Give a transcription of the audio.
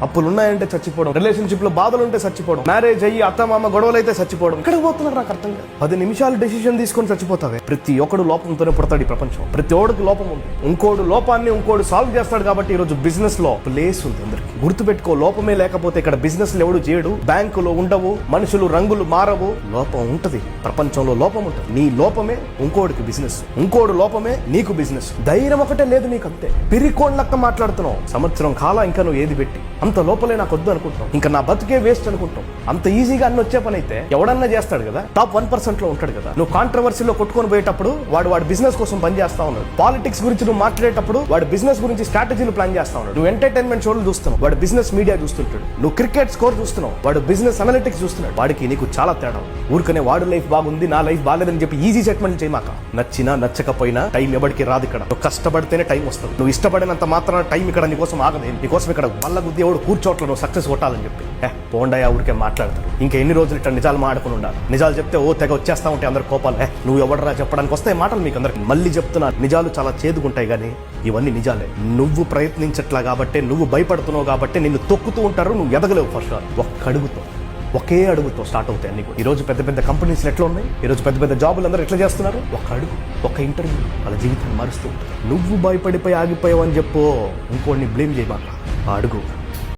అప్పులు ఉన్నాయంటే చచ్చిపోవడం, రిలేషన్షిప్ లో బాధలు ఉంటే చచ్చిపోవడం, మ్యారేజ్ అయ్యి అత్తమామ గొడవలు అయితే చచ్చిపోవడం. ఎక్కడికి పోతున్నారు నాకు అర్థం కాదు. 10 నిమిషాలు డెసిషన్ తీసుకొని చచ్చిపోతావే. ప్రతి ఒక్కడు లోపంతోనే పుడతాడు ఈ ప్రపంచం. ప్రతి ఒక్కడికి లోపం ఉంది. ఇంకోడు లోపాన్ని ఇంకోడు సాల్వ్ చేస్తాడు. కాబట్టి ఈ రోజు బిజినెస్ లో ప్లేస్ ఉంది అందరికి. గుర్తుపెట్టుకో, లోపమే లేకపోతే ఇక్కడ బిజినెస్ ఎవడు చేయడు. బ్యాంకులో ఉండవు, మనుషులు రంగులు మారవు. లోపం ఉంటది, ప్రపంచంలో లోపం ఉంటది. నీ లోపమే ఇంకోడికి బిజినెస్, ఇంకోడు లోపమే నీకు బిజినెస్. ధైర్యం ఒకటే లేదు నీకు, అంతే. పిరికోండ్లక్క మాట్లాడుతున్నావు. సంవత్సరం కాలం ఇంకా నువ్వు ఏది పెట్టి అంత లోపలే నాకు వద్దు అనుకుంటావు. ఇంకా నా బతుకే వేస్ట్ అనుకుంటావు. అంత ఈజీగా అన్ని వచ్చే పని అయితే ఎవడన్నా చేస్తాడు కదా. టాప్ 1% లో ఉంటాడు కదా. నువ్వు కాంట్రవర్సీలో కొట్టుకొని పోయేటప్పుడు వాడు బిజినెస్ కోసం పని చేస్తా ఉన్నాడు. పాలిటిక్స్ గురించి నువ్వు మాట్లాడేటప్పుడు వాడు బిజినెస్ గురించి స్ట్రాటజీలు ప్లాన్ చేస్తా ఉన్నాడు. నువ్వు ఎంటర్టైన్మెంట్ షోలు చూస్తున్నావు, వాడు బిజినెస్ మీడియా చూస్తుంటాడు. నువ్వు క్రికెట్ స్కోర్ చూస్తున్నావు, వాడు బిజినెస్ అనలిటిక్స్ చూస్తున్నాడు. వాడికి నీకు చాలా తేడా. ఊరికనే వాడు లైఫ్ బాగుంది, నా లైఫ్ బాగాలేదని చెప్పి ఈజీ సెట్మెంట్ చేయమాక. నచ్చినా నచ్చకపోయినా టైం ఎవరికి రాదు ఇక్కడ. నువ్వు కష్టపడితేనే టైం వస్తుంది. నువ్వు ఇష్టపడినంత మాత్రాన టైం ఇక్కడ నీకోసం ఆగదు. నీకోసం ఇక్కడ వల్ల గుద్ది ఎవడు కూర్చోట్ల నువ్వు సక్సెస్ కొట్టాలని చెప్పి పోండాయా ఊరికే మాట్లాడతారు. ఇంకా ఎన్ని రోజులు ఇట్లా నిజాలు మాడుకుని ఉండాలి. నిజాలు చెప్తే ఓ తెగ వచ్చేస్తా ఉంటే అందరు కోపాలు. నువ్వు ఎవడరా చెప్పడానికి వస్తాయి మాటలు మీకు అందరికి. మళ్ళీ చెప్తున్నా, నిజాలు చాలా చేదుకుంటాయి కానీ ఇవన్నీ నిజాలే. నువ్వు ప్రయత్నించట్లా కాబట్టి, నువ్వు భయపడుతున్నావు కాబట్టి నిన్ను తొక్కుతూ ఉంటారు. నువ్వు ఎదగలేవు. ఫస్ట్ ఒక్క అడుగుతో, ఒకే అడుగుతో స్టార్ట్ అవుతాయి అన్ని. ఈ రోజు పెద్ద పెద్ద కంపెనీస్ ఎట్లా ఉన్నాయి, ఈ రోజు పెద్ద పెద్ద జాబులు అందరూ ఎట్లా చేస్తున్నారు. ఒక అడుగు, ఒక ఇంటర్వ్యూ వాళ్ళ జీవితాన్ని మారుస్తూ ఉంటుంది. నువ్వు భయపడిపోయి ఆగిపోయావు అని చెప్పు, ఇంకోటిని బ్లేమ్ చేయమాక. ఆ అడుగు